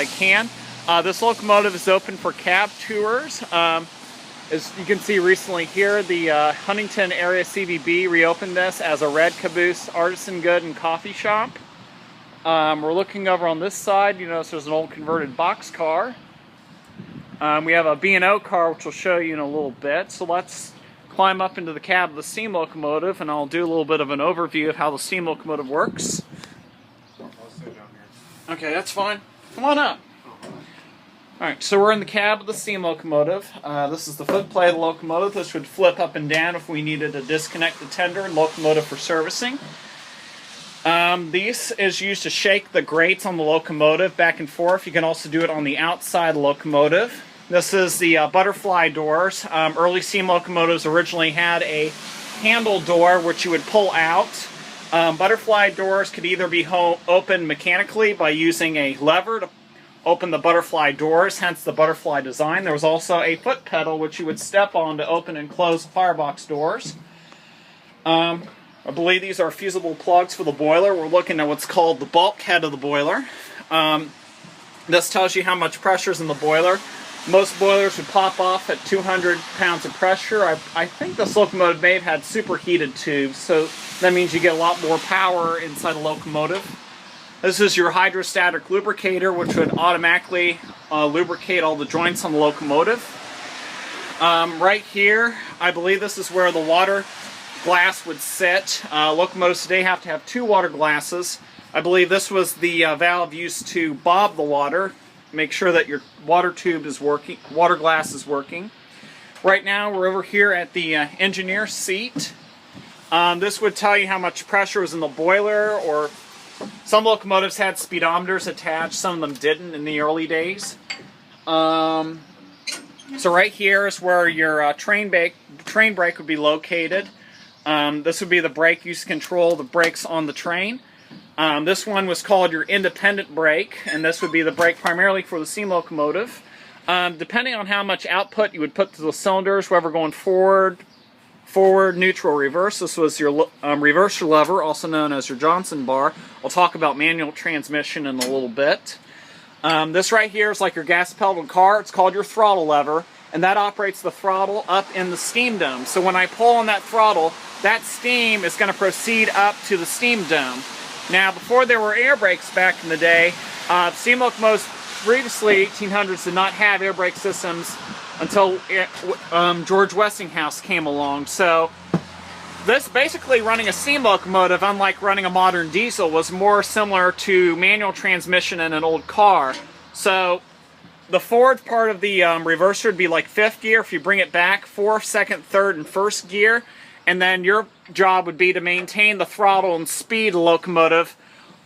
I can. This locomotive is open for cab tours. As you can see recently here, the Huntington area CVB reopened this as a red Caboose artisan good and coffee shop. We're looking over on this side. You notice there's an old converted box car. We have a B&O car, which we'll show you in a little bit. So let's climb up into the cab of the steam locomotive, and I'll do a little bit of an overview of how the steam locomotive works. I'll stay down here. Okay, that's fine. Come on up. Alright, so we're in the cab of the steam locomotive. This is the footplate locomotive. This would flip up and down if we needed to disconnect the tender and locomotive for servicing. This is used to shake the grates on the locomotive back and forth. You can also do it on the outside locomotive. This is the butterfly doors. Early steam locomotives originally had a handle door which you would pull out. Butterfly doors could either be opened mechanically by using a lever to open the butterfly doors, hence the butterfly design. There was also a foot pedal which you would step on to open and close the firebox doors. I believe these are fusible plugs for the boiler. We're looking at what's called the bulkhead of the boiler. This tells you how much pressure is in the boiler. Most boilers would pop off at 200 pounds of pressure. I think this locomotive may have had superheated tubes, so that means you get a lot more power inside the locomotive. This is your hydrostatic lubricator, which would automatically lubricate all the joints on the locomotive. Right here, I believe this is where the water glass would sit. Locomotives today have to have two water glasses. I believe this was the valve used to bob the water, make sure that your water tube is working, water glass is working. Right now, we're over here at the engineer seat. This would tell you how much pressure was in the boiler, or some locomotives had speedometers attached, some of them didn't in the early days. So right here is where your train brake would be located. This would be the brake used to control the brakes on the train. This one was called your independent brake, and this would be the brake primarily for the steam locomotive. Depending on how much output you would put to the cylinders, whether going forward, neutral, reverse. This was your reverser lever, also known as your Johnson bar. I'll talk about manual transmission in a little bit. This right here is like your gas pedal car. It's called your throttle lever, and that operates the throttle up in the steam dome. So when I pull on that throttle, that steam is going to proceed up to the steam dome. Now, before there were air brakes back in the day, steam locomotives previously, 1800s, did not have air brake systems until George Westinghouse came along. So this basically running a steam locomotive, unlike running a modern diesel, was more similar to manual transmission in an old car. So the forward part of the reverser would be like fifth gear. If you bring it back, fourth, second, third, and first gear. And then your job would be to maintain the throttle and speed of the locomotive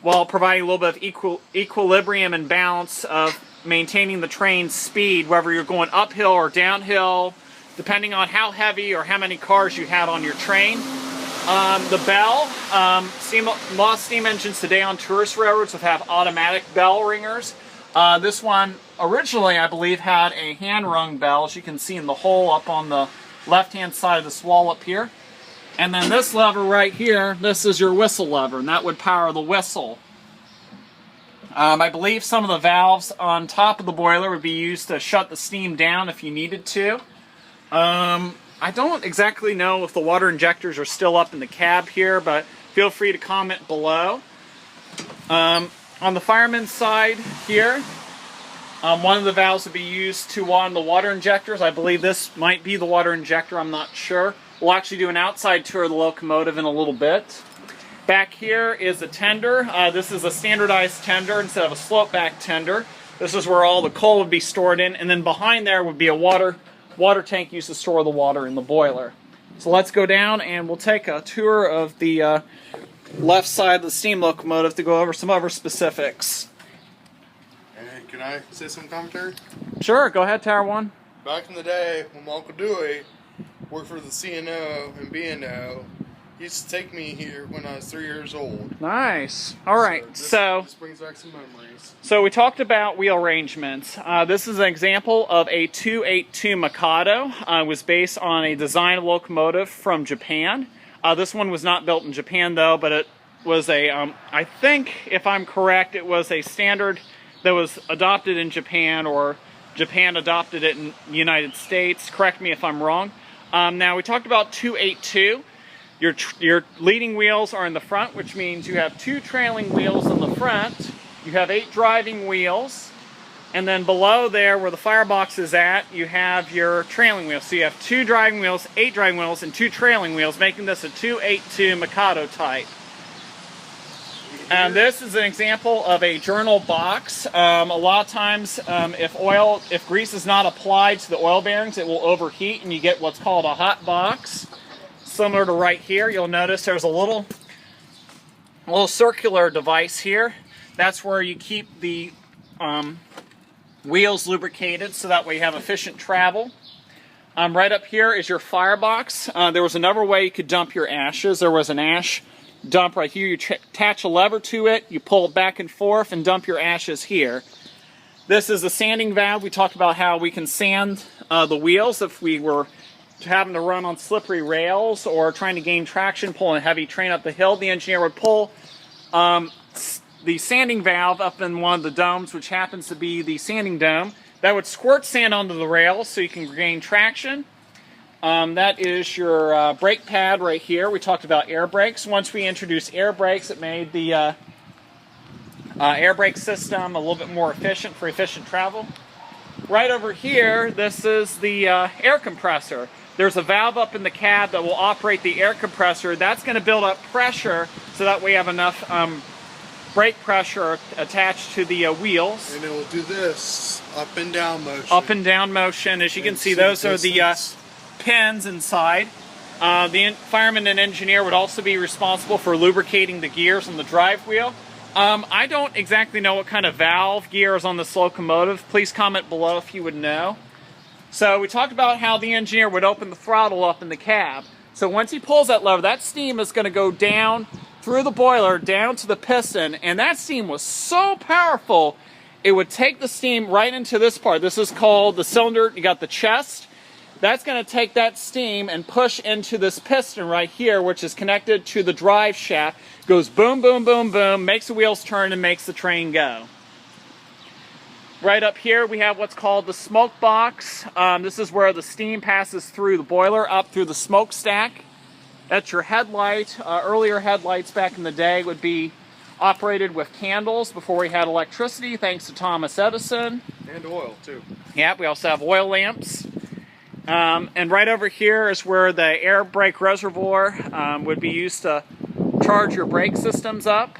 while providing a little bit of equilibrium and balance of maintaining the train's speed, whether you're going uphill or downhill, depending on how heavy or how many cars you had on your train. The bell, a lot of steam engines today on tourist railroads would have automatic bell ringers. This one originally, I believe, had a hand-rung bell, as you can see in the hole up on the left-hand side of this wall up here. And then this lever right here, this is your whistle lever, and that would power the whistle. I believe some of the valves on top of the boiler would be used to shut the steam down if you needed to. I don't exactly know if the water injectors are still up in the cab here, but feel free to comment below. On the fireman's side here, one of the valves would be used to on the water injectors. I believe this might be the water injector, I'm not sure. We'll actually do an outside tour of the locomotive in a little bit. Back here is a tender. This is a standardized tender instead of a slope back tender. This is where all the coal would be stored in, and then behind there would be a water tank used to store the water in the boiler. So let's go down and we'll take a tour of the left side of the steam locomotive to go over some other specifics. Hey, can I say some commentary? Sure, go ahead, Tower 1. Back in the day, when my Uncle Dewey worked for the CNO and B&O, he used to take me here when I was 3 years old. Nice. All right, this brings back some memories. So we talked about wheel arrangements. This is an example of a 282 Mikado. It was based on a design of locomotive from Japan. This one was not built in Japan though, but it was a, I think if I'm correct, it was a standard that was adopted in Japan, or Japan adopted it in the United States. Correct me if I'm wrong. Now we talked about 282. Your leading wheels are in the front, which means you have 2 trailing wheels in the front. You have 8 driving wheels. And then below there, where the firebox is at, you have your trailing wheels. So you have 2 driving wheels, 8 driving wheels, and 2 trailing wheels, making this a 282 Mikado type. And this is an example of a journal box. A lot of times, if grease is not applied to the oil bearings, it will overheat, and you get what's called a hot box. Similar to right here, you'll notice there's a little circular device here. That's where you keep the wheels lubricated, so that way you have efficient travel. Right up here is your firebox. There was another way you could dump your ashes. There was an ash dump right here. You attach a lever to it, you pull it back and forth, and dump your ashes here. This is the sanding valve. We talked about how we can sand the wheels if we were having to run on slippery rails or trying to gain traction pulling a heavy train up the hill. The engineer would pull the sanding valve up in one of the domes, which happens to be the sanding dome. That would squirt sand onto the rails so you can gain traction. That is your brake pad right here. We talked about air brakes. Once we introduced air brakes, it made the air brake system a little bit more efficient for efficient travel. Right over here, this is the air compressor. There's a valve up in the cab that will operate the air compressor. That's going to build up pressure so that we have enough brake pressure attached to the wheels. And it will do this up and down motion. Up and down motion. As you can see, those are the pins inside. The fireman and engineer would also be responsible for lubricating the gears on the drive wheel. I don't exactly know what kind of valve gear is on this locomotive. Please comment below if you would know. So we talked about how the engineer would open the throttle up in the cab. So once he pulls that lever, that steam is going to go down through the boiler, down to the piston, and that steam was so powerful, it would take the steam right into this part. This is called the cylinder. You got the chest. That's going to take that steam and push into this piston right here, which is connected to the drive shaft. Goes boom, boom, boom, boom, makes the wheels turn and makes the train go. Right up here we have what's called the smoke box. This is where the steam passes through the boiler up through the smokestack. That's your headlight. Earlier headlights back in the day would be operated with candles before we had electricity, thanks to Thomas Edison. And oil too. Yeah, we also have oil lamps. And right over here is where the air brake reservoir would be used to charge your brake systems up.